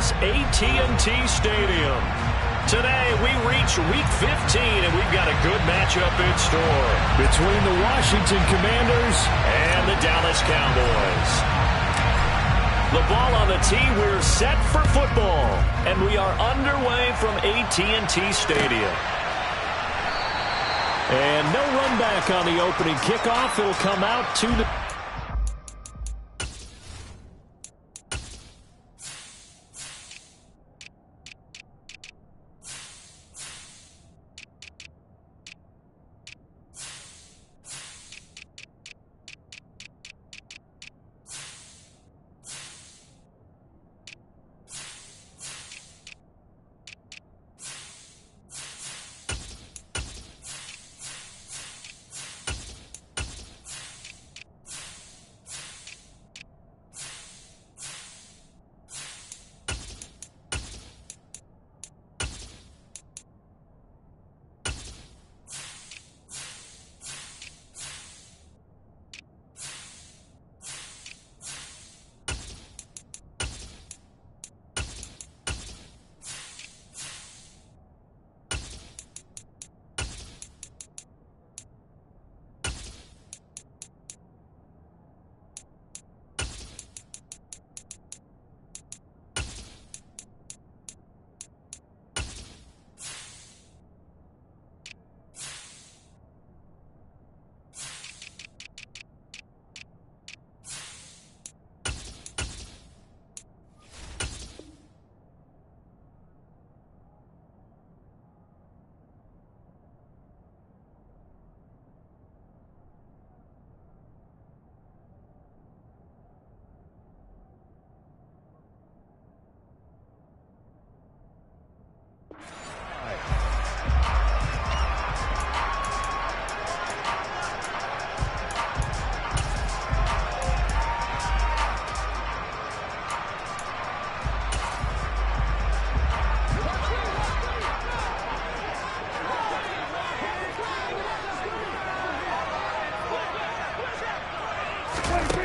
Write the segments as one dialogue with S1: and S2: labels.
S1: this AT&T Stadium. Today, we reach Week 15, and we've got a good matchup in store between the Washington Commanders and the Dallas Cowboys. The ball on the tee, we're set for football, and we are underway from AT&T Stadium. And no run back on the opening kickoff. It'll come out to the...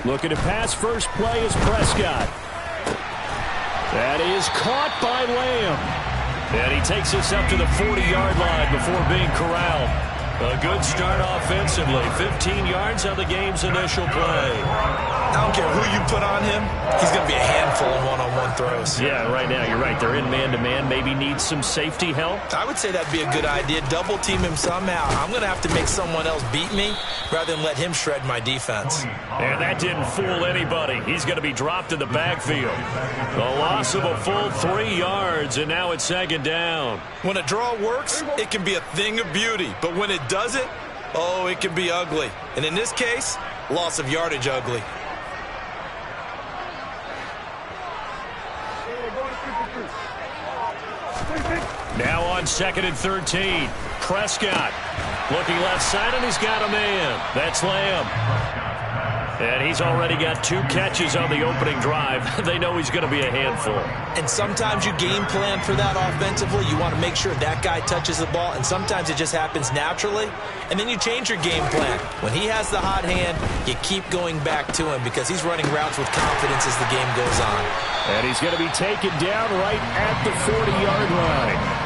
S1: Looking to pass, first play is Prescott. That is caught by Lamb. And he takes us up to the 40-yard line before being corralled. A good start offensively. 15 yards on the game's initial play.
S2: I don't care who you put on him. He's going to be a handful in one-on-one throws.
S1: Yeah, right now, you're right. They're in man-to-man. Maybe needs some safety help.
S2: I would say that'd be a good idea. Double-team him somehow. I'm going to have to make someone else beat me rather than let him shred my defense.
S1: And that didn't fool anybody. He's going to be dropped in the backfield. The loss of a full 3 yards, and now it's second down.
S2: When a draw works, it can be a thing of beauty. But when it doesn't, oh, it can be ugly. And in this case, loss of yardage ugly.
S1: Now on 2nd and 13. Prescott looking left side, and he's got a man. That's Lamb. And he's already got 2 catches on the opening drive. They know he's going to be a handful.
S2: And sometimes you game plan for that offensively. You want to make sure that guy touches the ball, and sometimes it just happens naturally. And then you change your game plan. When he has the hot hand, you keep going back to him because he's running routes with confidence as the game goes on.
S1: And he's going to be taken down right at the 40-yard line.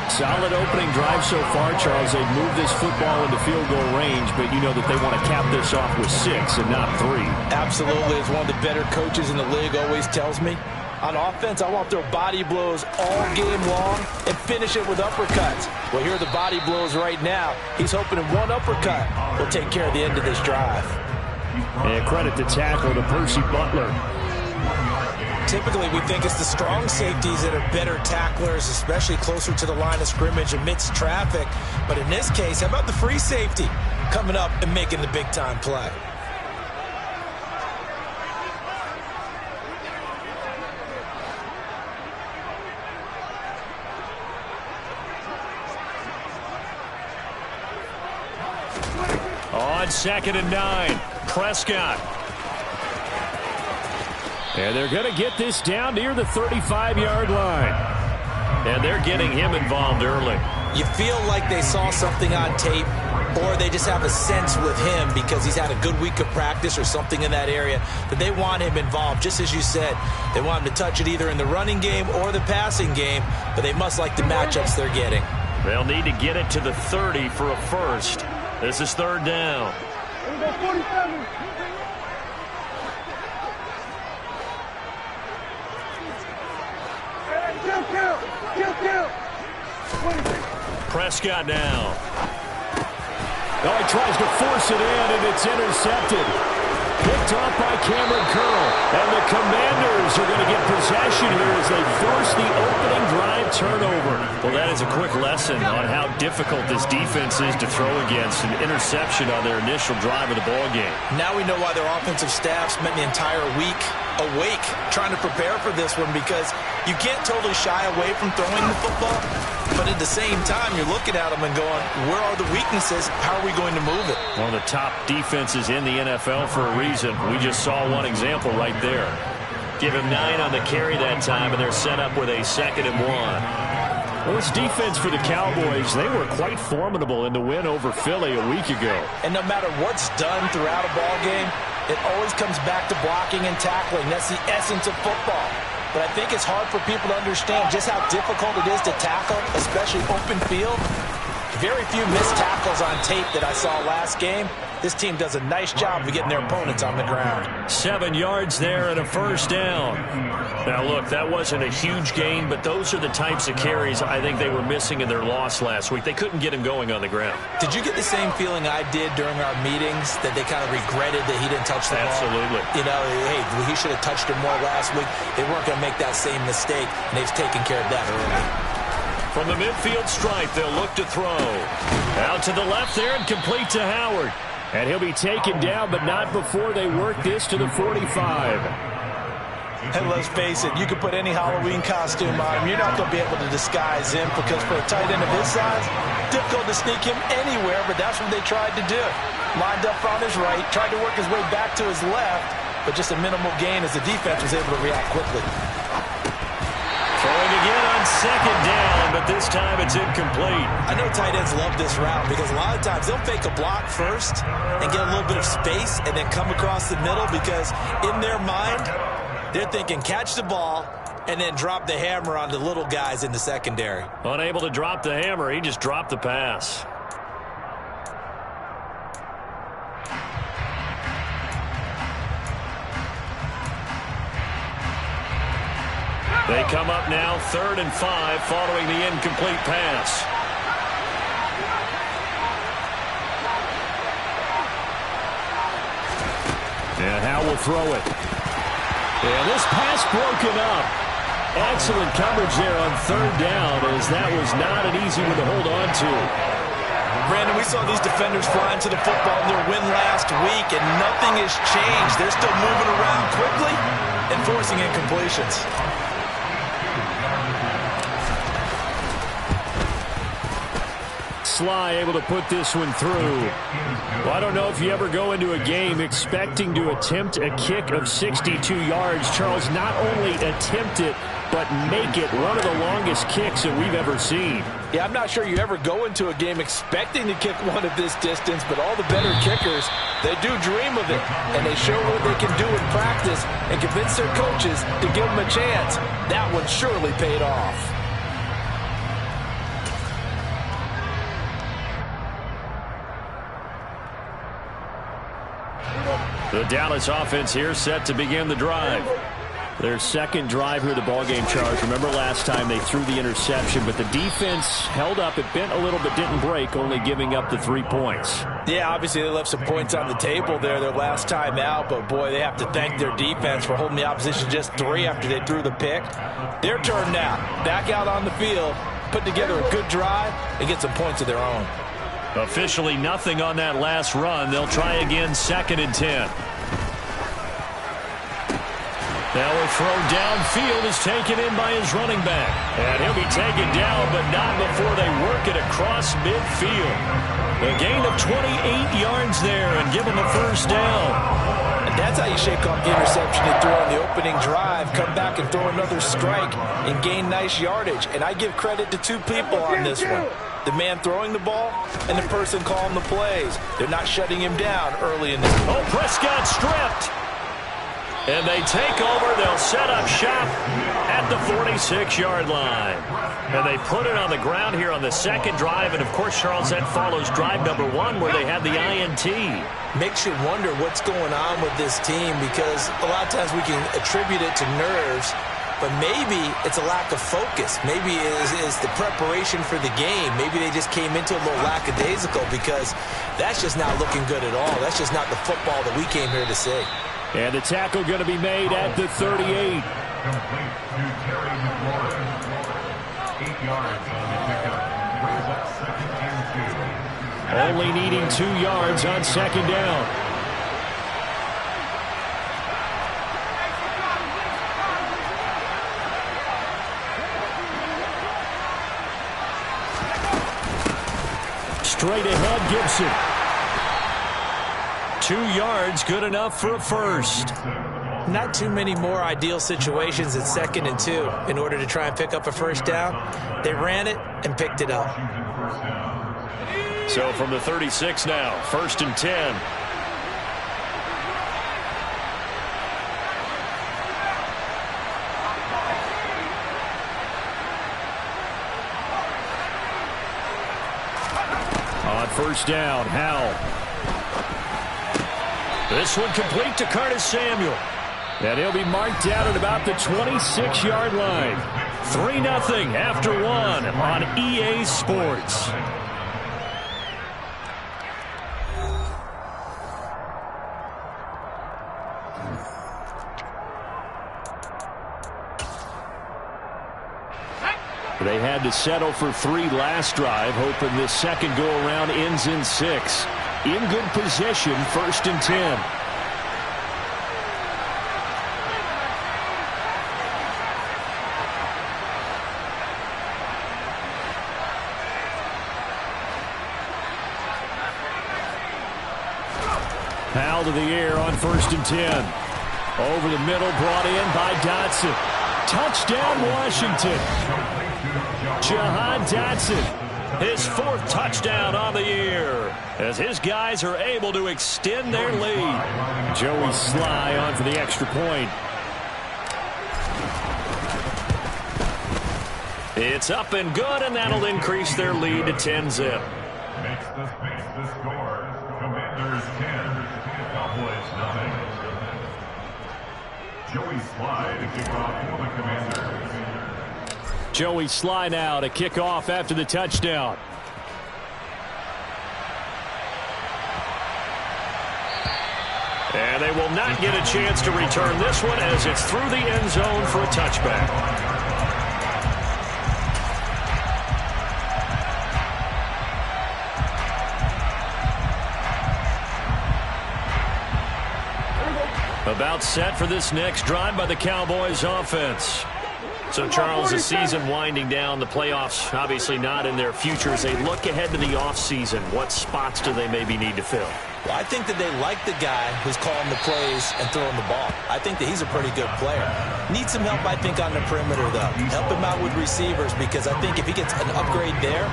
S1: Solid opening drive so far, Charles. They've moved this football into field goal range, but you know that they want to cap this off with 6 and not 3.
S2: Absolutely. As one of the better coaches in the league always tells me, on offense, I want to throw body blows all game long and finish it with uppercuts. Well, here are the body blows right now. He's hoping in one uppercut will take care of the end of this drive.
S1: And credit to tackle to Percy Butler.
S2: Typically, we think it's the strong safeties that are better tacklers, especially closer to the line of scrimmage amidst traffic. But in this case, how about the free safety coming up and making the big-time play?
S1: On 2nd and 9, Prescott. And they're going to get this down near the 35-yard line. And they're getting him involved early.
S2: You feel like they saw something on tape, or they just have a sense with him because he's had a good week of practice or something in that area that they want him involved. Just as you said, they want him to touch it either in the running game or the passing game, but they must like the matchups they're getting.
S1: They'll need to get it to the 30 for a first. This is third down. Prescott now. Oh, he tries to force it in, and it's intercepted. Picked off by Cameron Curl. And the Commanders are going to get possession here as they force the opening drive turnover. Well, that is a quick lesson on how difficult this defense is to throw against. An interception on their initial drive of the ball game.
S2: Now we know why their offensive staff spent the entire week awake trying to prepare for this one, because you can't totally shy away from throwing the football, but at the same time you're looking at them and going, where are the weaknesses? How are we going to move it?
S1: One of the top defenses in the NFL for a reason. We just saw one example right there. Give him 9 on the carry that time, and they're set up with a 2nd and 1. Well, this defense for the Cowboys, they were quite formidable in the win over Philly a week ago.
S2: And no matter what's done throughout a ball game, it always comes back to blocking and tackling. That's the essence of football. But I think it's hard for people to understand just how difficult it is to tackle, especially open field. Very few missed tackles on tape that I saw last game. This team does a nice job of getting their opponents on the ground.
S1: 7 yards there and a first down. Now, look, that wasn't a huge gain, but those are the types of carries I think they were missing in their loss last week. They couldn't get him going on the ground.
S2: Did you get the same feeling I did during our meetings, that they kind of regretted that he didn't touch the ball?
S1: Absolutely.
S2: You know, hey, he should have touched it more last week. They weren't going to make that same mistake, and they've taken care of that early.
S1: From the midfield stripe, they'll look to throw. Out to the left there and complete to Howard. And he'll be taken down, but not before they work this to the 45.
S2: And let's face it, you could put any Halloween costume on him. You're not going to be able to disguise him, because for a tight end of his size, difficult to sneak him anywhere, but that's what they tried to do. Lined up on his right, tried to work his way back to his left, but just a minimal gain as the defense was able to react quickly.
S1: Throwing again on 2nd down, but this time it's incomplete.
S2: I know tight ends love this route, because a lot of times they'll fake a block first and get a little bit of space and then come across the middle, because in their mind, they're thinking catch the ball and then drop the hammer on the little guys in the secondary.
S1: Unable to drop the hammer, he just dropped the pass. They come up now 3rd and 5 following the incomplete pass. And Howe will throw it. And this pass broken up. Excellent coverage there on 3rd down, as that was not an easy one to hold on to.
S2: Brandon, we saw these defenders flying to the football in their win last week, and nothing has changed. They're still moving around quickly and forcing incompletions.
S1: Sly able to put this one through. Well, I don't know if you ever go into a game expecting to attempt a kick of 62 yards. Charles, not only attempt it, but make it one of the longest kicks that we've ever seen.
S2: Yeah, I'm not sure you ever go into a game expecting to kick one of this distance, but all the better kickers, they do dream of it, and they show what they can do in practice and convince their coaches to give them a chance. That one surely paid off.
S1: The Dallas offense here set to begin the drive. Their 2nd drive here of the ballgame, Charles. Remember last time they threw the interception, but the defense held up. It bent a little but didn't break, only giving up the 3 points.
S2: Yeah, obviously they left some points on the table there their last time out, but boy, they have to thank their defense for holding the opposition just 3 after they threw the pick. Their turn now. Back out on the field, put together a good drive, and get some points of their own.
S1: Officially nothing on that last run. They'll try again, 2nd and 10. Now a throw downfield is taken in by his running back. And he'll be taken down, but not before they work it across midfield. A gain of 28 yards there and give him a first down.
S2: And That's how you shake off the interception you threw on the opening drive, come back and throw another strike and gain nice yardage. And I give credit to two people on this one. The man throwing the ball and the person calling the plays. They're not shutting him down early in this.
S1: Oh, Prescott stripped. And they take over. They'll set up shop at the 46-yard line. And they put it on the ground here on the second drive. And, of course, Charles, that follows drive number 1 where they had the INT.
S2: Makes you wonder what's going on with this team, because a lot of times we can attribute it to nerves, but maybe it's a lack of focus. Maybe it is the preparation for the game. Maybe they just came into a little lackadaisical, because that's just not looking good at all. That's just not the football that we came here to see.
S1: And the tackle going to be made at the 38. Only needing 2 yards on second down. Straight ahead, Gibson. 2 yards, good enough for a first.
S2: Not too many more ideal situations at 2nd and 2 in order to try and pick up a first down. They ran it and picked it up.
S1: So from the 36 now, 1st and 10. On first down, Howell. This one complete to Curtis Samuel. And he'll be marked down at about the 26-yard line. 3-0 after 1 on EA Sports. They had to settle for 3 last drive, hoping this second go-around ends in 6. In good position, 1st and 10. Powell to the air on 1st and 10. Over the middle, brought in by Dotson. Touchdown, Washington. Jahan Dotson, his 4th touchdown on the year, as his guys are able to extend their lead. Joey Sly on for the extra point. It's up and good, and that'll increase their lead to 10-zip.
S3: Makes the score. Commanders 10, Cowboys 9. Joey Sly to kick off for the Commanders.
S1: Joey Sly now to kick off after the touchdown. And they will not get a chance to return this one, as it's through the end zone for a touchback. About set for this next drive by the Cowboys offense. So, Charles, the season winding down, the playoffs obviously not in their future. As they look ahead to the offseason, what spots do they maybe need to fill?
S2: Well, I think that they like the guy who's calling the plays and throwing the ball. I think that he's a pretty good player. Needs some help, I think, on the perimeter, though. Help him out with receivers, because I think if he gets an upgrade there,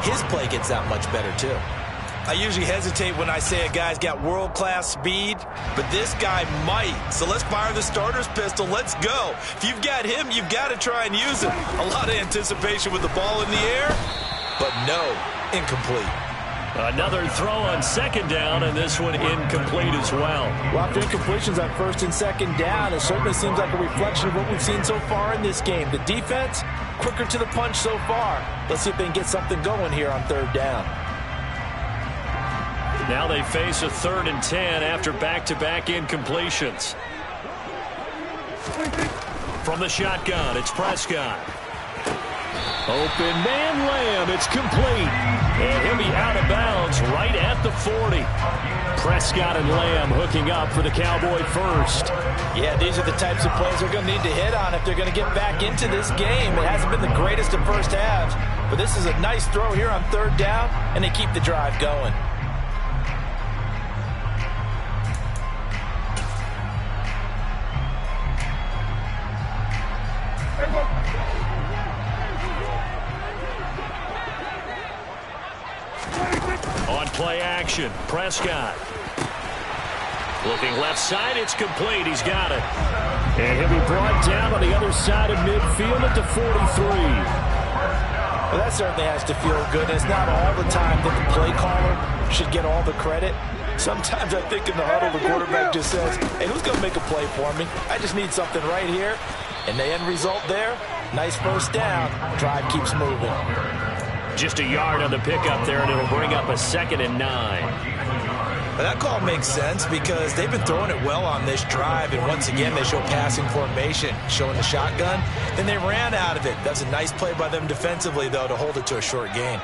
S2: his play gets that much better, too. I usually hesitate when I say a guy's got world-class speed, but this guy might. So let's fire the starter's pistol. Let's go. If you've got him, you've got to try and use him. A lot of anticipation with the ball in the air, but no, incomplete.
S1: Another throw on second down, and this one incomplete as well.
S2: Well, after incompletions on 1st and 2nd down, it certainly seems like a reflection of what we've seen so far in this game. The defense, quicker to the punch so far. Let's see if they can get something going here on 3rd down.
S1: Now they face a 3rd and 10 after back-to-back incompletions. From the shotgun, it's Prescott. Open man, Lamb, it's complete. And he'll be out of bounds right at the 40. Prescott and Lamb hooking up for the Cowboy first.
S2: Yeah, these are the types of plays they're going to need to hit on if they're going to get back into this game. It hasn't been the greatest of first halves, but this is a nice throw here on 3rd down, and they keep the drive going.
S1: Play action. Prescott. Looking left side. It's complete. He's got it. And he'll be brought down on the other side of midfield at the 43.
S2: Well, that certainly has to feel good. It's not all the time that the play caller should get all the credit. Sometimes I think in the huddle, the quarterback just says, hey, who's going to make a play for me? I just need something right here. And the end result there, nice first down. Drive keeps moving.
S1: Just a yard on the pickup there, and it'll bring up a 2nd and 9.
S2: But that call makes sense because they've been throwing it well on this drive, and once again they show passing formation, showing the shotgun. Then they ran out of it. That's a nice play by them defensively, though, to hold it to a short gain.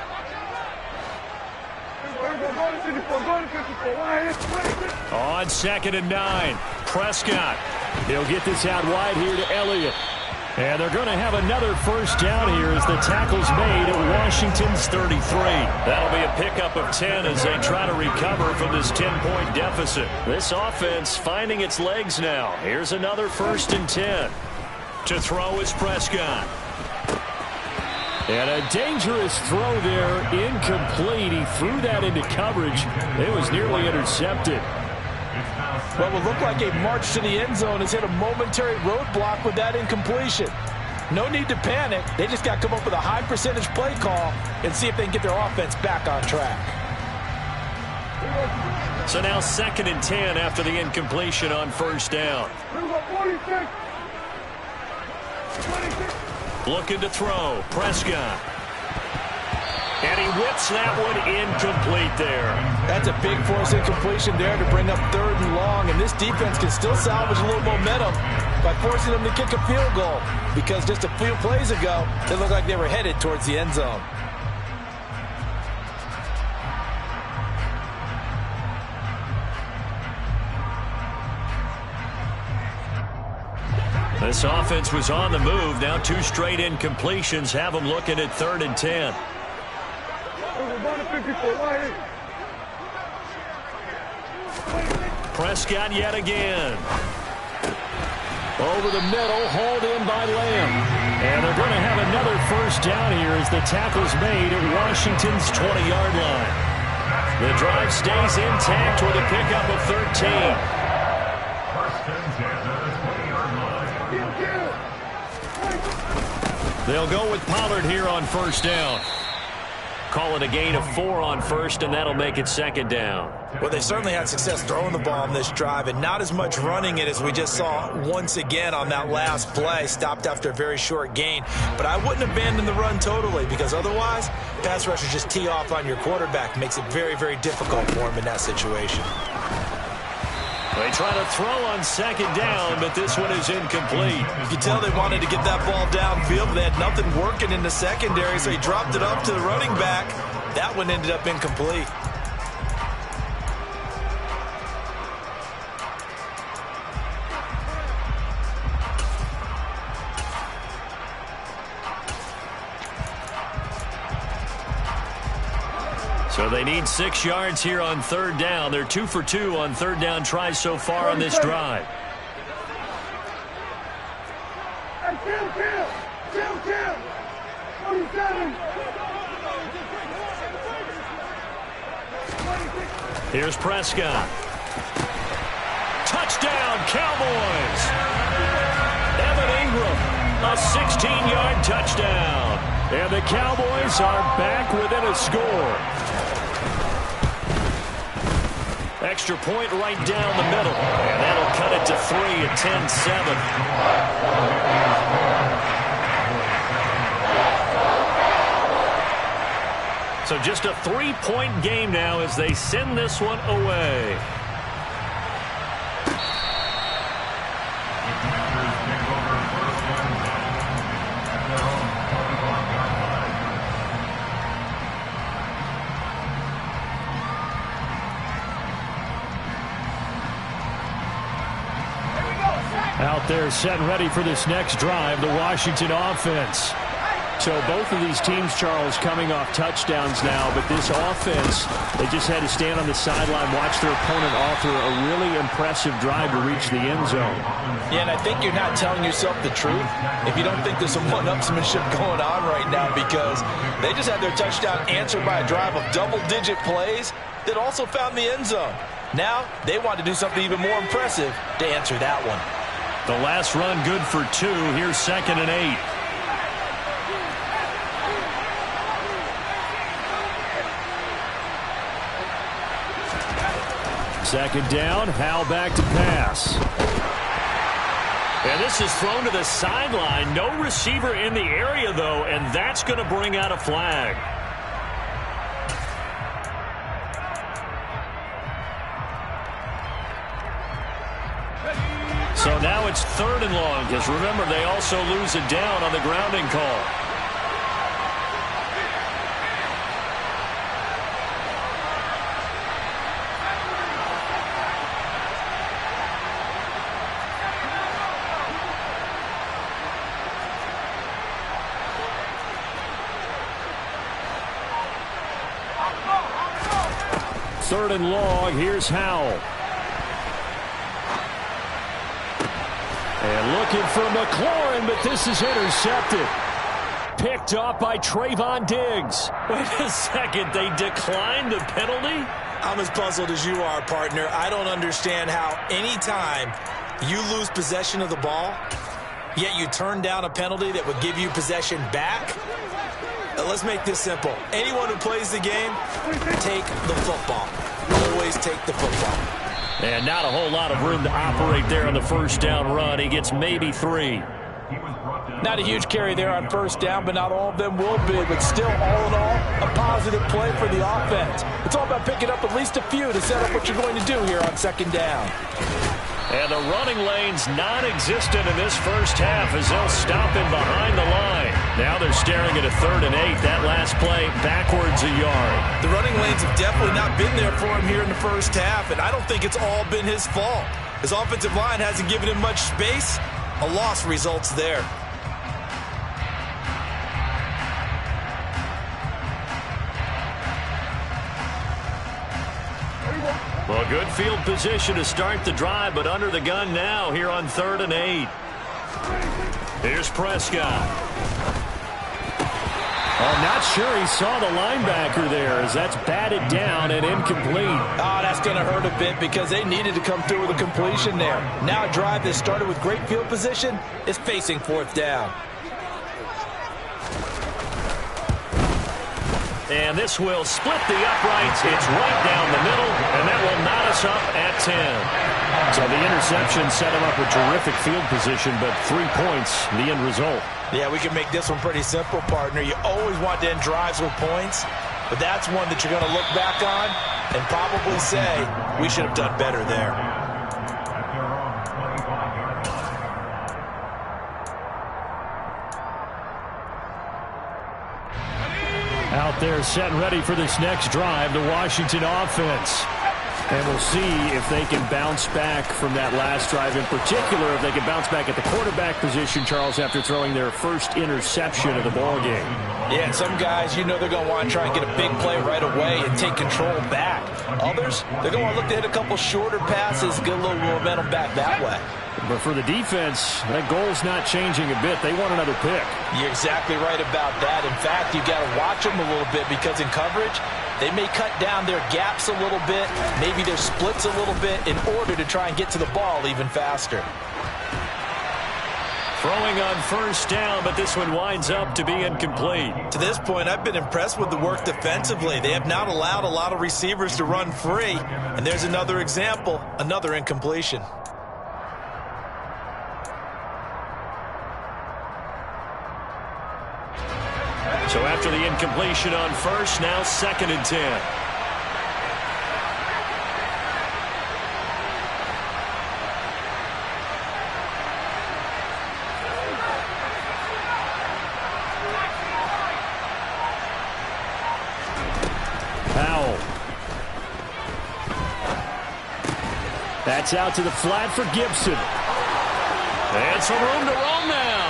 S1: On 2nd and 9, Prescott. He'll get this out wide here to Elliott. And they're going to have another first down here as the tackle's made at Washington's 33. That'll be a pickup of 10 as they try to recover from this 10-point deficit. This offense finding its legs now. Here's another 1st and 10. To throw is Prescott. And a dangerous throw there, incomplete. He threw that into coverage. It was nearly intercepted.
S2: What will look like a march to the end zone has hit a momentary roadblock with that incompletion. No need to panic. They just got to come up with a high percentage play call and see if they can get their offense back on track.
S1: So now 2nd and 10 after the incompletion on first down. Looking to throw. Prescott. And he whips that one incomplete there.
S2: That's a big force incompletion there to bring up 3rd and long. And this defense can still salvage a little momentum by forcing them to kick a field goal. Because just a few plays ago, they looked like they were headed towards the end zone.
S1: This offense was on the move. Now 2 straight incompletions have them looking at 3rd and 10. Prescott yet again. Over the middle, hauled in by Lamb. And they're going to have another first down here as the tackle's made at Washington's 20-yard line. The drive stays intact with a pickup of 13. They'll go with Pollard here on first down. Call it a gain of 4 on first, and that'll make it 2nd down.
S2: Well, they certainly had success throwing the ball on this drive, and not as much running it as we just saw once again on that last play. Stopped after a very short gain. But I wouldn't abandon the run totally, because otherwise, pass rushers just tee off on your quarterback. Makes it very, very difficult for him in that situation.
S1: They try to throw on 2nd down, but this one is incomplete.
S2: You can tell they wanted to get that ball downfield, but they had nothing working in the secondary, so he dropped it up to the running back. That one ended up incomplete.
S1: So they need 6 yards here on 3rd down. They're 2 for 2 on 3rd down tries so far on this drive. Here's Prescott. Touchdown, Cowboys! Evan Ingram, a 16-yard touchdown. And the Cowboys are back within a score. Extra point right down the middle. And that'll cut it to 3 at 10-7. So just a 3-point game now as they send this one away. Out there set and ready for this next drive, the Washington offense. So both of these teams, Charles, coming off touchdowns now, but this offense, they just had to stand on the sideline, watch their opponent author a really impressive drive to reach the end zone.
S2: Yeah, and I think you're not telling yourself the truth if you don't think there's some one-upsmanship going on right now, because they just had their touchdown answered by a drive of double-digit plays that also found the end zone. Now they want to do something even more impressive to answer that one.
S1: The last run good for 2. Here's 2nd and 8. Second down, Howell back to pass. And this is thrown to the sideline. No receiver in the area, though, and that's going to bring out a flag. So now it's 3rd and long, because remember, they also lose it down on the grounding call. Third and long, here's Howell. And looking for McLaurin, but this is intercepted. Picked off by Trayvon Diggs. Wait a second, they declined the penalty?
S2: I'm as puzzled as you are, partner. I don't understand how any time you lose possession of the ball, yet you turn down a penalty that would give you possession back. Let's make this simple. Anyone who plays the game, take the football. Always take the football.
S1: And not a whole lot of room to operate there on the first down run. He gets maybe 3.
S2: Not a huge carry there on first down, but not all of them will be. But still, all in all, a positive play for the offense. It's all about picking up at least a few to set up what you're going to do here on second down.
S1: And the running lane's non-existent in this first half as they'll stop him behind the line. Now they're staring at a 3rd and 8. That last play backwards a yard.
S2: The running lanes have definitely not been there for him here in the first half, and I don't think it's all been his fault. His offensive line hasn't given him much space. A loss results there.
S1: Well, good field position to start the drive, but under the gun now here on 3rd and 8. Here's Prescott. I'm not sure he saw the linebacker there as that's batted down and incomplete.
S2: Oh, that's going to hurt a bit because they needed to come through with a completion there. Now a drive that started with great field position is facing 4th down.
S1: And this will split the uprights. It's right down the middle, and that will knot us up at 10. So the interception set him up with terrific field position, but 3 points, the end result.
S2: Yeah, we can make this one pretty simple, partner. You always want to end drives with points, but that's one that you're going to look back on and probably say, we should have done better there.
S1: Out there set and ready for this next drive, the Washington offense. And we'll see if they can bounce back from that last drive. In particular, if they can bounce back at the quarterback position, Charles, after throwing their first interception of the ballgame.
S2: Yeah, and some guys, you know they're going to want to try and get a big play right away and take control back. Others, they're going to want to look to hit a couple shorter passes, get a little momentum back that way.
S1: But for the defense, that goal's not changing a bit. They want another pick.
S2: You're exactly right about that. In fact, you've got to watch them a little bit because in coverage, they may cut down their gaps a little bit, maybe their splits a little bit in order to try and get to the ball even faster.
S1: Throwing on first down, but this one winds up to be incomplete.
S2: To this point, I've been impressed with the work defensively. They have not allowed a lot of receivers to run free. And there's another example, another incompletion.
S1: So after the incompletion on first, now 2nd and 10. Powell. That's out to the flat for Gibson. And some room to roam now.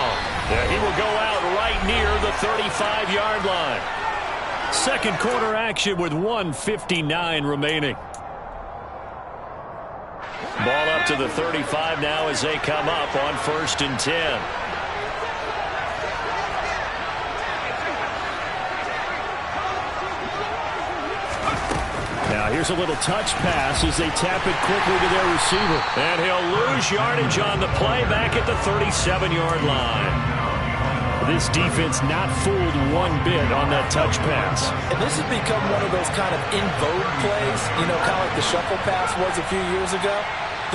S1: Yeah, he will go out right near the 35. 35-yard line. Second quarter action with 1:59 remaining. Ball up to the 35 now as they come up on 1st and 10. Now here's a little touch pass as they tap it quickly to their receiver. And he'll lose yardage on the play back at the 37-yard line. This defense not fooled one bit on that touch pass.
S2: And this has become one of those kind of in vogue plays, you know, kind of like the shuffle pass was a few years ago.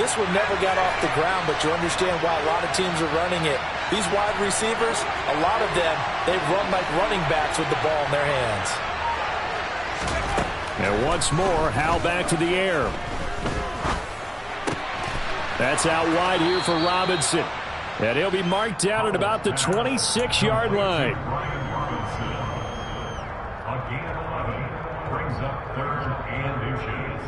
S2: This one never got off the ground, but you understand why a lot of teams are running it. These wide receivers, a lot of them, they run like running backs with the ball in their hands.
S1: And once more, Howell back to the air. That's out wide here for Robinson. And he'll be marked down at about the 26-yard line.
S3: Brings up 3rd and inches.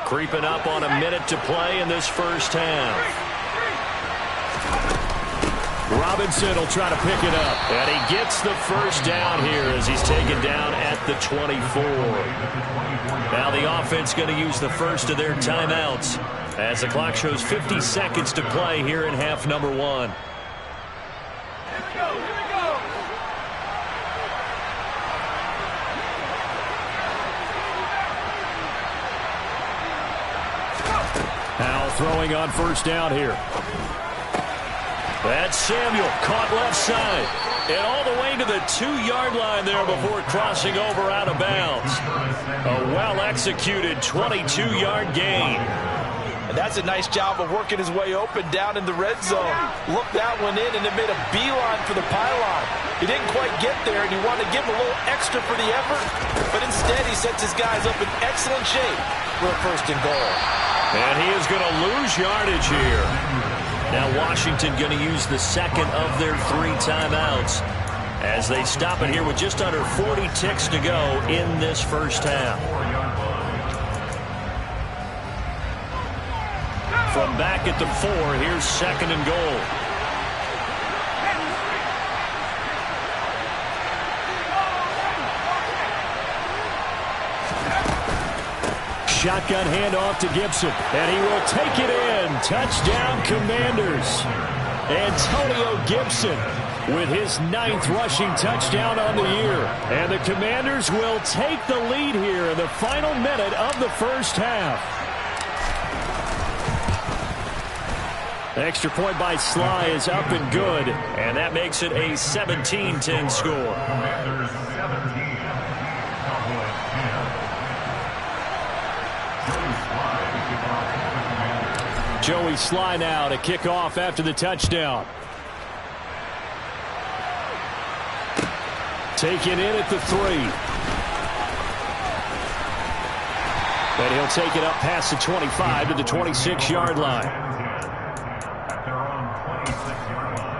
S1: Creeping up on a minute to play in this first half. Robinson will try to pick it up. And he gets the first down here as he's taken down at the 24. Now the offense going to use the first of their timeouts as the clock shows 50 seconds to play here in half number 1. Howell throwing on first down here. That's Samuel caught left side. And all the way to the 2-yard line there before crossing over out of bounds. A well-executed 22-yard gain.
S2: And that's a nice job of working his way open down in the red zone. Looked that one in and it made a beeline for the pylon. He didn't quite get there and he wanted to give him a little extra for the effort. But instead he sets his guys up in excellent shape for a 1st and goal.
S1: And he is going to lose yardage here. Now Washington going to use the second of their 3 timeouts as they stop it here with just under 40 ticks to go in this first half. From back at the 4, here's 2nd and goal. Shotgun handoff to Gibson, and he will take it in. Touchdown, Commanders. Antonio Gibson with his 9th rushing touchdown on the year. And the Commanders will take the lead here in the final minute of the first half. Extra point by Sly is up and good, and that makes it a 17-10 score.
S3: Commanders 17. Cowboys 10.
S1: Joey Sly now to kick off after the touchdown. Taken in at the 3. And he'll take it up past the 25 to the 26-yard line.
S3: At their own 26-yard line.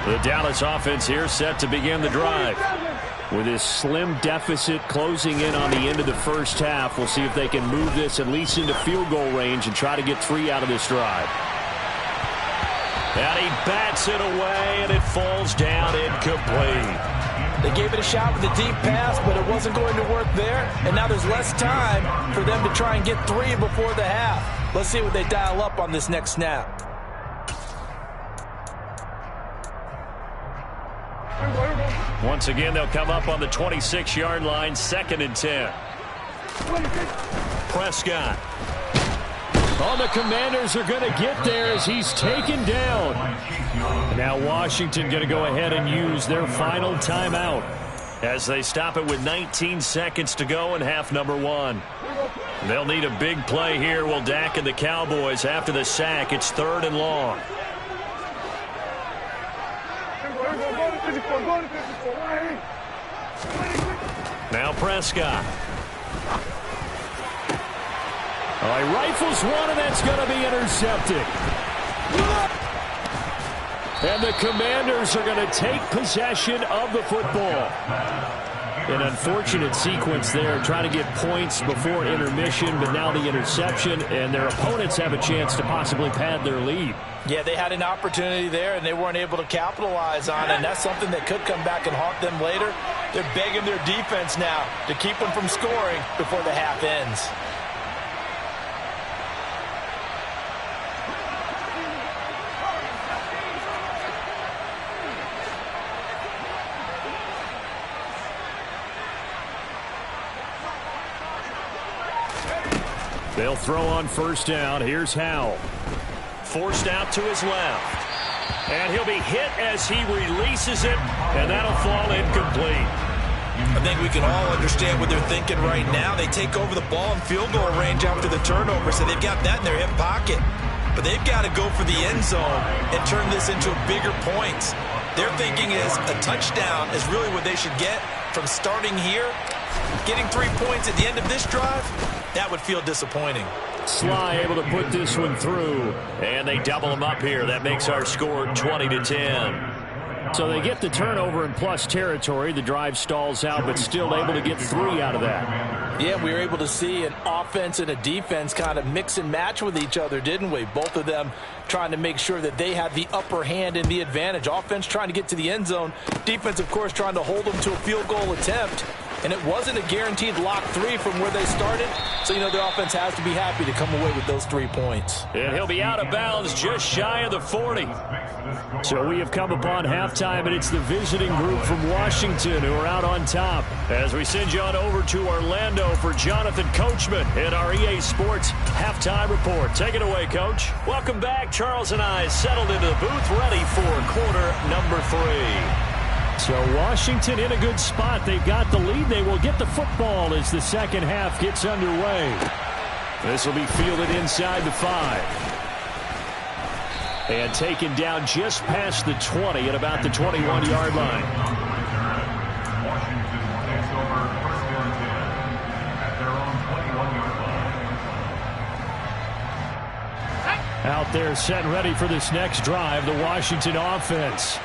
S1: The Dallas offense here set to begin the drive. With this slim deficit closing in on the end of the first half, we'll see if they can move this at least into field goal range and try to get 3 out of this drive. And he bats it away, and it falls down incomplete.
S2: They gave it a shot with a deep pass, but it wasn't going to work there. And now there's less time for them to try and get 3 before the half. Let's see what they dial up on this next snap.
S1: Once again, they'll come up on the 26-yard line, 2nd and 10. Prescott. Oh, the Commanders are going to get there as he's taken down. Now Washington going to go ahead and use their final timeout as they stop it with 19 seconds to go in half number 1. They'll need a big play here. Will Dak and the Cowboys after the sack. It's 3rd and long. Now Prescott. Oh, he rifles one, and that's going to be intercepted. And the Commanders are going to take possession of the football. An unfortunate sequence there, trying to get points before intermission, but now the interception, and their opponents have a chance to possibly pad their lead.
S2: Yeah, they had an opportunity there, and they weren't able to capitalize on it, and that's something that could come back and haunt them later. They're begging their defense now to keep them from scoring before the half ends.
S1: They'll throw on first down. Here's Howell. Forced out to his left. And he'll be hit as he releases it, and that'll fall incomplete.
S2: I think we can all understand what they're thinking right now. They take over the ball in field goal range after the turnover, so they've got that in their hip pocket. But they've got to go for the end zone and turn this into bigger points. Their thinking is a touchdown is really what they should get from starting here. Getting 3 points at the end of this drive, that would feel disappointing.
S1: Sly able to put this one through, and they double them up here. That makes our score 20-10. So they get the turnover in plus territory. The drive stalls out, but still able to get 3 out of that.
S2: Yeah, we were able to see an offense and a defense kind of mix and match with each other, didn't we? Both of them trying to make sure that they had the upper hand and the advantage. Offense trying to get to the end zone. Defense, of course, trying to hold them to a field goal attempt. And it wasn't a guaranteed lock 3 from where they started. So, you know, the offense has to be happy to come away with those 3 points.
S1: And he'll be out of bounds just shy of the 40. So we have come upon halftime, and it's the visiting group from Washington who are out on top. As we send you on over to Orlando for Jonathan Coachman in our EA Sports Halftime Report. Take it away, Coach. Welcome back. Charles and I settled into the booth, ready for quarter number 3. So Washington in a good spot. They've got the lead. They will get the football as the second half gets underway. This will be fielded inside the 5. And taken down just past the 20 at about the 21-yard line.
S3: Washington takes over first and 10 at their own 21-yard line.
S1: Out there set and ready for this next drive, the Washington offense.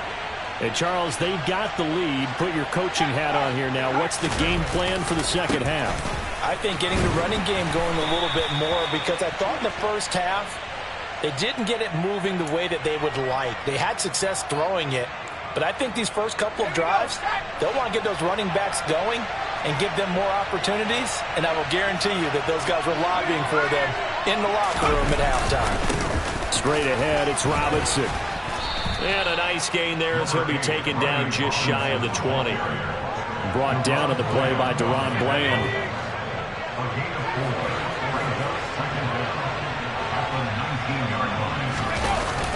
S1: And, Charles, they've got the lead. Put your coaching hat on here now. What's the game plan for the second half?
S2: I think getting the running game going a little bit more, because I thought in the first half they didn't get it moving the way that they would like. They had success throwing it, but I think these first couple of drives, they'll want to get those running backs going and give them more opportunities, and I will guarantee you that those guys were lobbying for them in the locker room at halftime.
S1: Straight ahead, it's Robinson. And a nice gain there as he'll be taken down just shy of the 20. Brought down on the play by Deron Bland.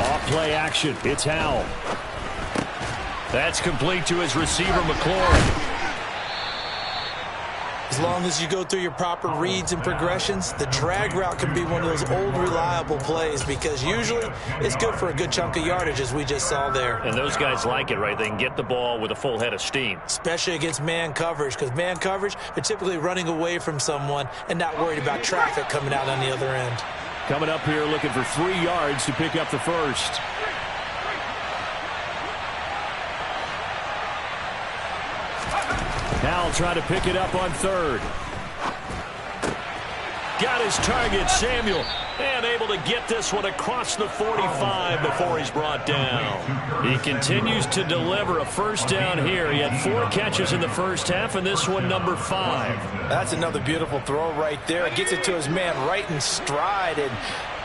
S1: Off play action. It's Howell. That's complete to his receiver, McLaurin.
S2: As long as you go through your proper reads and progressions, the drag route can be one of those old reliable plays, because usually it's good for a good chunk of yardage, as we just saw there.
S1: And those guys like it, right? They can get the ball with a full head of steam.
S2: Especially against man coverage, because man coverage, they're typically running away from someone and not worried about traffic coming out on the other end.
S1: Coming up here looking for 3 yards to pick up the first. Now try to pick it up on third. Got his target, Samuel, and able to get this one across the 45 before he's brought down. He continues to deliver a first down here. He had 4 catches in the first half, and this one number 5.
S2: That's another beautiful throw right there. It gets it to his man right in stride, and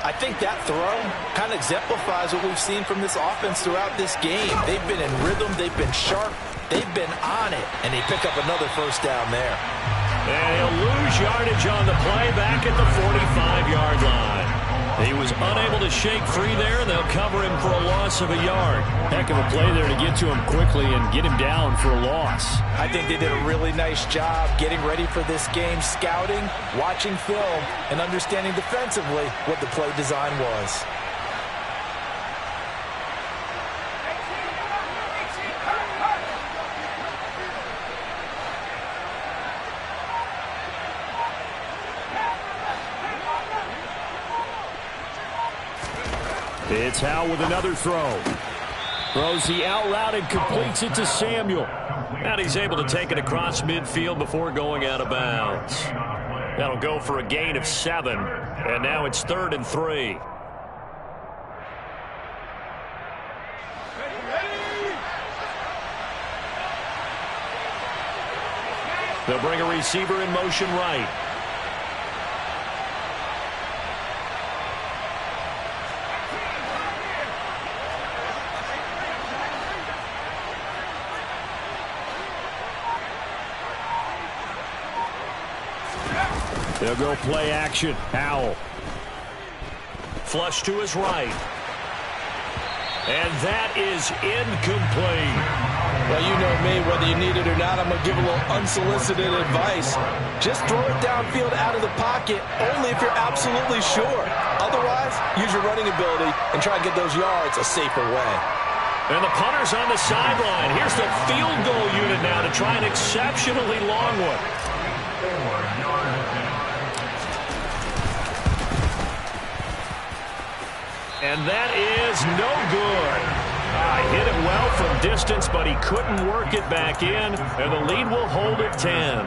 S2: I think that throw kind of exemplifies what we've seen from this offense throughout this game. They've been in rhythm, they've been sharp, they've been on it, and they pick up another first down there.
S1: And he'll lose yardage on the play back at the 45-yard line. He was unable to shake free there, and they'll cover him for a loss of a yard. Heck of a play there to get to him quickly and get him down for a loss.
S2: I think they did a really nice job getting ready for this game, scouting, watching film, and understanding defensively what the play design was.
S1: It's Howell with another throw. Throws the out route and completes it to Samuel. And he's able to take it across midfield before going out of bounds. That'll go for a gain of 7. And now it's 3rd and 3. They'll bring a receiver in motion right. They'll go play action. Howell. Flush to his right. And that is incomplete.
S2: Well, you know me, whether you need it or not, I'm going to give a little unsolicited advice. Just throw it downfield out of the pocket, only if you're absolutely sure. Otherwise, use your running ability and try and get those yards a safer way.
S1: And the punter's on the sideline. Here's the field goal unit now to try an exceptionally long one. And that is no good. Hit it well from distance, but he couldn't work it back in, and the lead will hold at 10.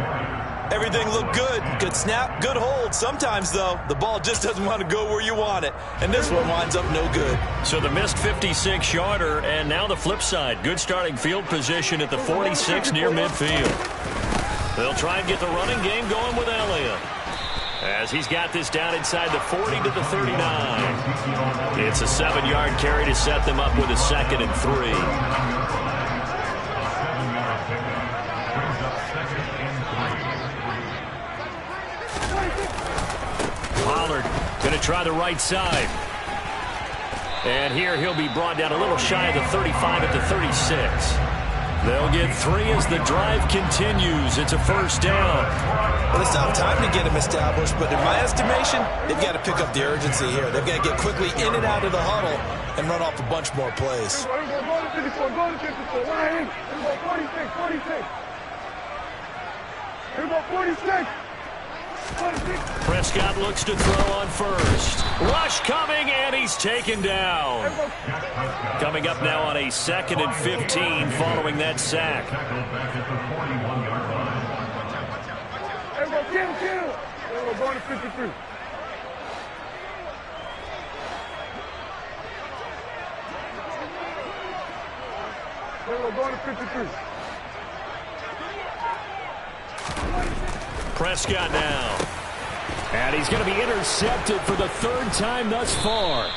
S2: Everything looked good. Good snap, good hold. Sometimes, though, the ball just doesn't want to go where you want it, and this one winds up no good.
S1: So the missed 56-yarder, and now the flip side. Good starting field position at the 46 near midfield. They'll try and get the running game going with Elliott, as he's got this down inside the 40 to the 39. It's a 7-yard carry to set them up with a 2nd and 3. Pollard going to try the right side. And here he'll be brought down a little shy of the 35 at the 36. They'll get 3 as the drive continues. It's a first down.
S2: Well, it's not time to get him established, but in my estimation, they've got to pick up the urgency here. They've got to get quickly in and out of the huddle and run off a bunch more plays.
S1: Prescott looks to throw on first. Rush coming, and he's taken down. Coming up now on a 2nd and 15 following that sack.
S4: We're going to 53. We're going to 53.
S1: Prescott now. And he's going to be intercepted for the 3rd time thus far.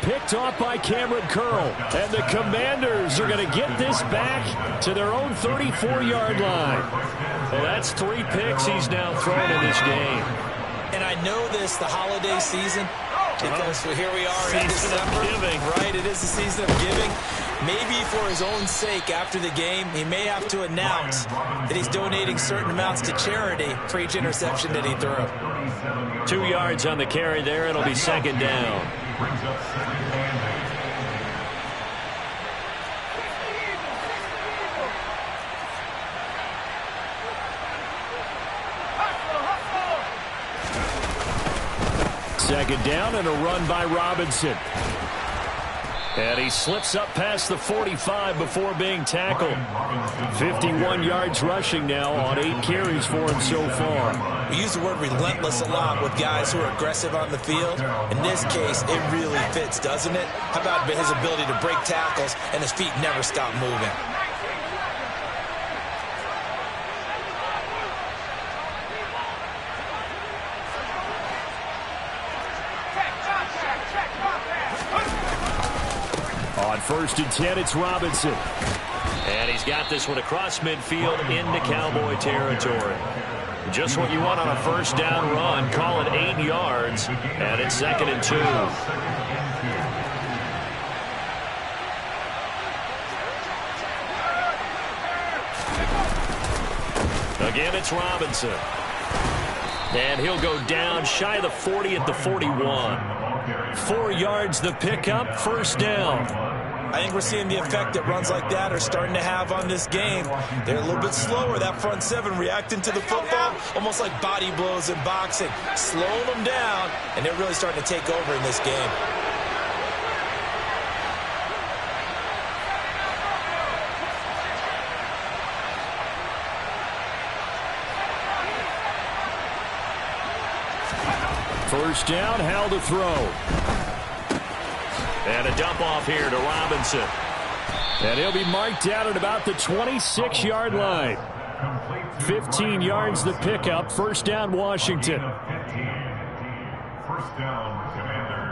S1: Picked off by Cameron Curl. And the Commanders are going to get this back to their own 34-yard line. Well, that's 3 picks he's now thrown in this game.
S2: And I know this, the holiday season, because here we are in December.
S1: Giving.
S2: Right, it is the season of giving. Maybe for his own sake after the game, he may have to announce that he's donating certain amounts to charity for each interception that he threw.
S1: 2 yards on the carry there. It'll be 2nd down. Second down and a run by Robinson. And he slips up past the 45 before being tackled. 51 yards rushing now on 8 carries for him so far.
S2: We use the word relentless a lot with guys who are aggressive on the field. In this case, it really fits, doesn't it? How about his ability to break tackles and his feet never stop moving?
S1: On 1st and 10, it's Robinson. And he's got this one across midfield into Cowboy territory. Just what you want on a first down run. Call it 8 yards. And it's 2nd and 2. Again, it's Robinson. And he'll go down shy of the 40 at the 41. 4 yards the pickup, first down.
S2: I think we're seeing the effect that runs like that are starting to have on this game. They're a little bit slower, that front 7 reacting to the football, almost like body blows in boxing, slowing them down, and they're really starting to take over in this game.
S1: First down, Howell to throw. And a dump off here to Robinson. And he'll be marked down at about the 26-yard line. 15 yards the pickup. First down, Washington.
S3: First down, Commanders.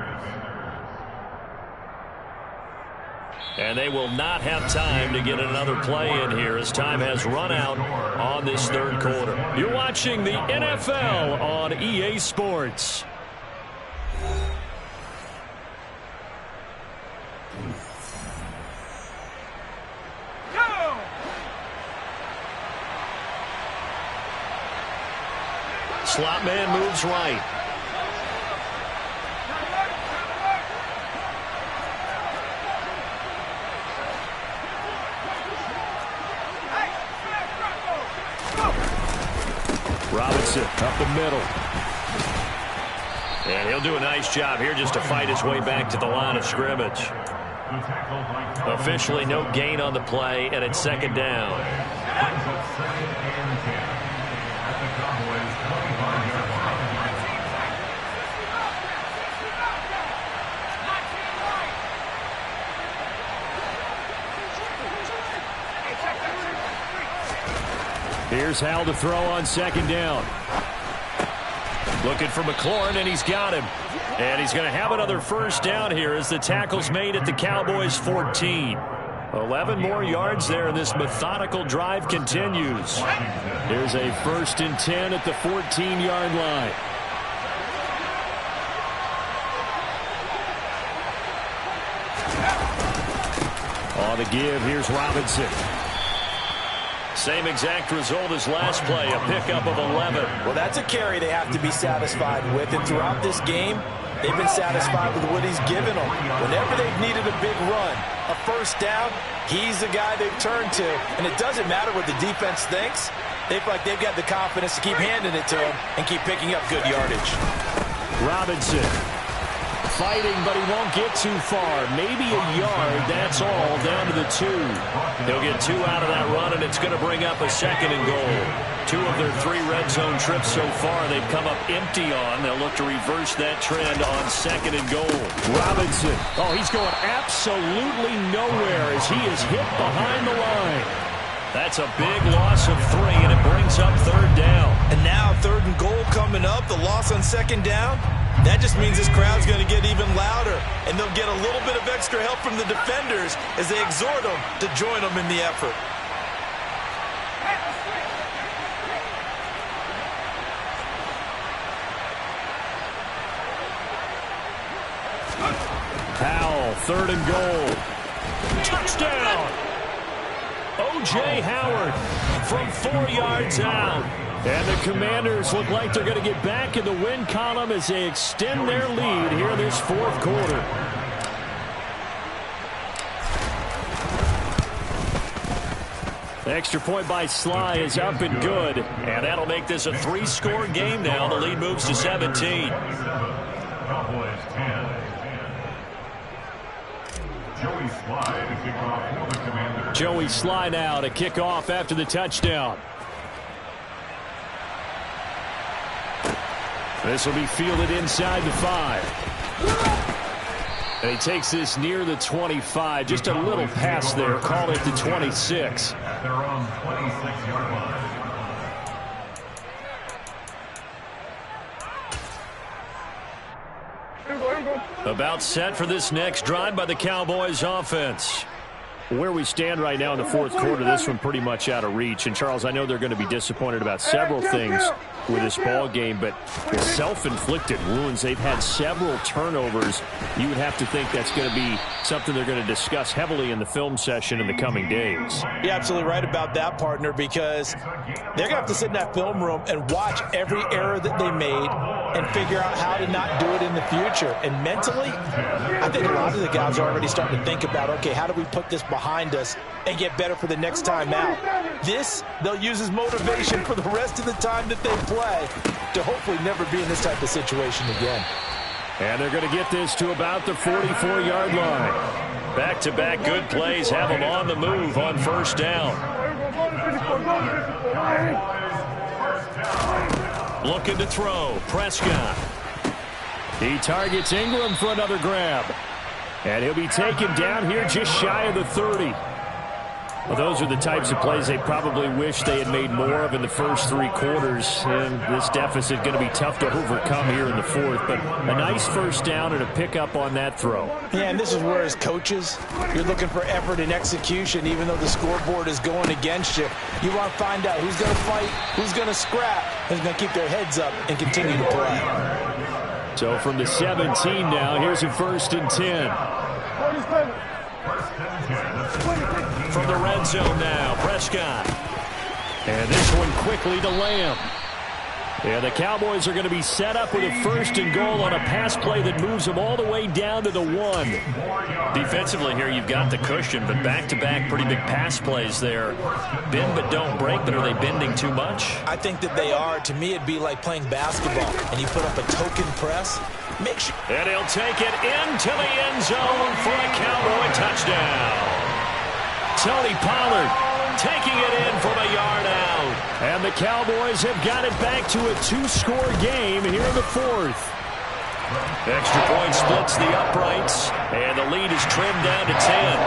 S1: And they will not have time to get another play in here as time has run out on this third quarter. You're watching the NFL on EA Sports. Slot man moves right. Robinson up the middle. And he'll do a nice job here just to fight his way back to the line of scrimmage. Officially no gain on the play, and it's second down. Here's Howell to throw on second down. Looking for McLaurin, and he's got him. And he's going to have another first down here as the tackle's made at the Cowboys' 14. 11 more yards there, and this methodical drive continues. Here's a 1st and 10 at the 14-yard line. On the give, here's Robinson. Same exact result as last play, a pickup of 11.
S2: Well, that's a carry they have to be satisfied with. And throughout this game, they've been satisfied with what he's given them. Whenever they've needed a big run, a first down, he's the guy they've turned to. And it doesn't matter what the defense thinks. They feel like they've got the confidence to keep handing it to him and keep picking up good yardage.
S1: Robinson fighting, but he won't get too far. Maybe a yard, that's all, down to the 2. He'll get 2 out of that run, and it's going to bring up a 2nd and goal. 2 of their 3 red zone trips so far they've come up empty on. They'll look to reverse that trend on 2nd and goal. Robinson, oh, he's going absolutely nowhere as he is hit behind the line. That's a big loss of 3, and it brings up 3rd down.
S2: And now 3rd and goal coming up, the loss on 2nd down. That just means this crowd's going to get even louder, and they'll get a little bit of extra help from the defenders as they exhort them to join them in the effort.
S1: Howell, 3rd and goal. Touchdown! O.J. Howard from 4 yards out. And the Commanders look like they're going to get back in the win column as they extend their lead here in this 4th quarter. The extra point by Sly is up and good. And that'll make this a 3-score game now. The lead moves to 17.
S3: Cowboys 10. Joey Sly to kick off for the Commanders.
S1: Joey Sly now to kick off after the touchdown. This will be fielded inside the 5. And he takes this near the 25. Just a little pass there. Call it the 26.
S3: At their own 26-yard line.
S1: About set for this next drive by the Cowboys offense. Where we stand right now in the 4th quarter, this one pretty much out of reach. And, Charles, I know they're going to be disappointed about several things with this ball game, but the self-inflicted wounds, they've had several turnovers. You would have to think that's going to be something they're going to discuss heavily in the film session in the coming days.
S2: You're absolutely right about that, partner, because they're going to have to sit in that film room and watch every error that they made and figure out how to not do it in the future. And mentally, I think a lot of the guys are already starting to think about, okay, how do we put this behind us and get better for the next time out? This, they'll use as motivation for the rest of the time that they play to hopefully never be in this type of situation again.
S1: And they're going to get this to about the 44-yard line. Back-to-back good plays have them on the move on 1st down. Looking to throw. Prescott. He targets Ingram for another grab. And he'll be taken down here just shy of the 30. Well, those are the types of plays they probably wish they had made more of in the first 3 quarters. And this deficit going to be tough to overcome here in the 4th. But a nice first down and a pickup on that throw.
S2: Yeah, and this is where as coaches, you're looking for effort and execution, even though the scoreboard is going against you. You want to find out who's going to fight, who's going to scrap, who's going to keep their heads up and continue to play.
S1: So from the 17 now, here's a 1st and 10. From the red zone now, Prescott. And this one quickly to Lamb. Yeah, the Cowboys are going to be set up with a 1st and goal on a pass play that moves them all the way down to the 1. Defensively here, you've got the cushion, but back-to-back pretty big pass plays there. Bend but don't break, but are they bending too much?
S2: I think that they are. To me, it'd be like playing basketball, and you put up a token press. Make sure.
S1: And he'll take it into the end zone for a Cowboy touchdown. Tony Pollard taking it in from a yard out. And the Cowboys have got it back to a 2-score game here in the 4th. Extra point splits the uprights, and the lead is trimmed down to 10.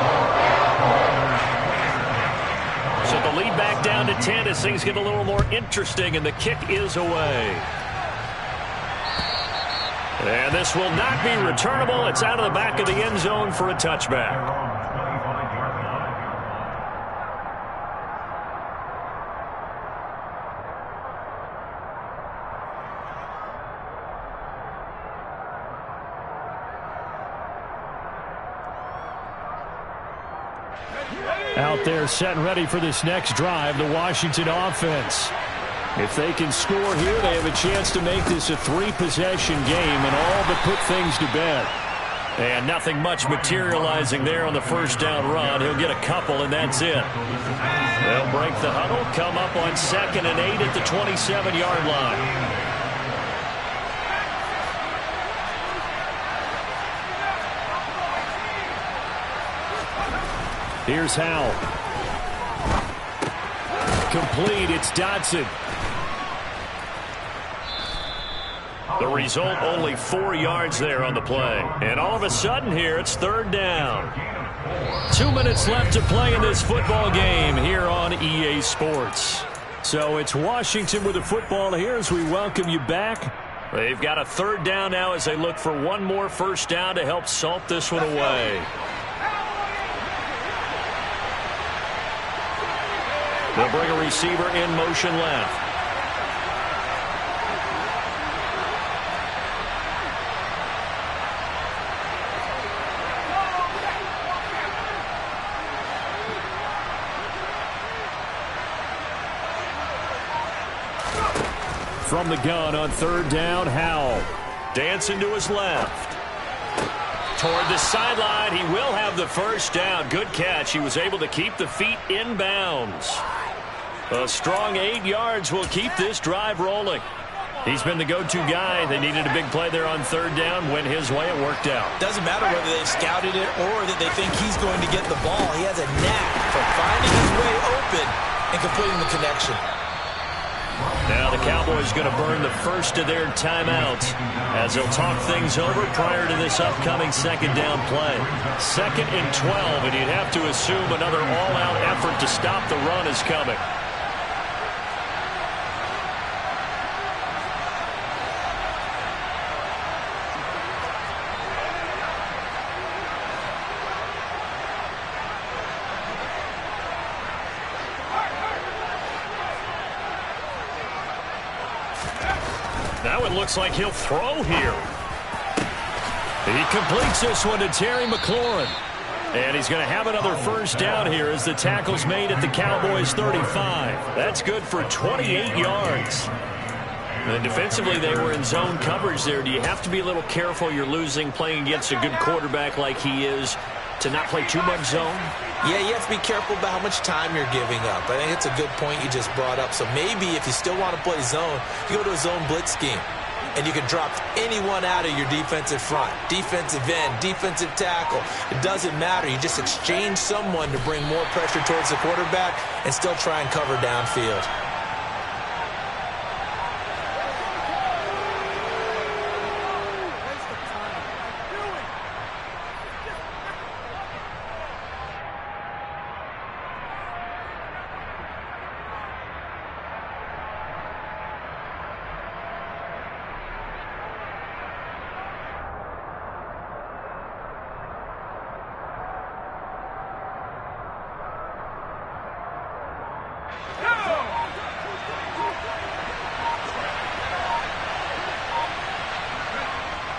S1: So the lead back down to 10 as things get a little more interesting, and the kick is away. And this will not be returnable. It's out of the back of the end zone for a touchback. Out there set and ready for this next drive, the Washington offense. If they can score here, they have a chance to make this a 3-possession game and all but put things to bed. And nothing much materializing there on the first down run. He'll get a couple, and that's it. They'll break the huddle, come up on 2nd and 8 at the 27-yard line. Here's Howell. Complete, it's Dotson. The result, only 4 yards there on the play. And all of a sudden here, it's 3rd down. 2 minutes left to play in this football game here on EA Sports. So it's Washington with the football here as we welcome you back. They've got a 3rd down now as they look for one more first down to help salt this one away. They'll bring a receiver in motion left. From the gun on 3rd down, Howell. Dancing to his left. Toward the sideline, he will have the first down. Good catch. He was able to keep the feet in bounds. A strong 8 yards will keep this drive rolling. He's been the go-to guy. They needed a big play there on 3rd down. Went his way. It worked out.
S2: Doesn't matter whether they've scouted it or that they think he's going to get the ball. He has a knack for finding his way open and completing the connection.
S1: Now the Cowboys going to burn the first of their timeouts as they'll talk things over prior to this upcoming 2nd down play. 2nd and 12, and you'd have to assume another all-out effort to stop the run is coming. Now it looks like he'll throw here. He completes this one to Terry McLaurin. And he's going to have another first down here as the tackle's made at the Cowboys' 35. That's good for 28 yards. And defensively, they were in zone coverage there. Do you have to be a little careful you're losing playing against a good quarterback like he is to not play too much zone?
S2: Yeah, you have to be careful about how much time you're giving up. I think it's a good point you just brought up. So maybe if you still want to play zone, you go to a zone blitz scheme. And you can drop anyone out of your defensive front. Defensive end, defensive tackle. It doesn't matter. You just exchange someone to bring more pressure towards the quarterback and still try and cover downfield.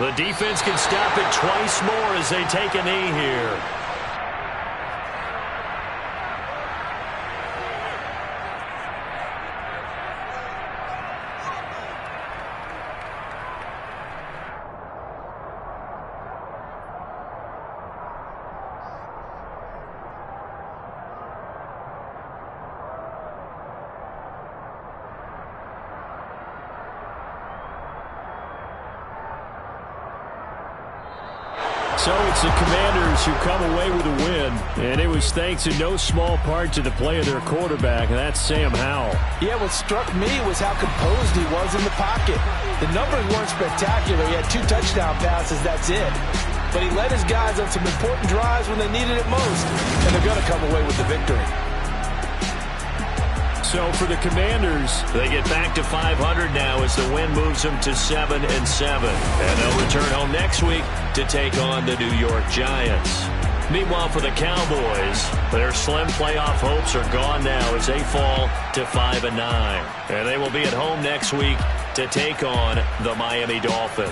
S1: The defense can stop it twice more as they take a knee here. So it's the Commanders who come away with a win, and it was thanks in no small part to the play of their quarterback, and that's Sam Howell.
S2: Yeah, what struck me was how composed he was in the pocket. The numbers weren't spectacular. He had 2 touchdown passes, that's it. But he led his guys on some important drives when they needed it most, and they're going to come away with the victory.
S1: So for the Commanders, they get back to 500 now as the win moves them to 7-7. And they'll return home next week to take on the New York Giants. Meanwhile, for the Cowboys, their slim playoff hopes are gone now as they fall to 5-9. And they will be at home next week to take on the Miami Dolphins.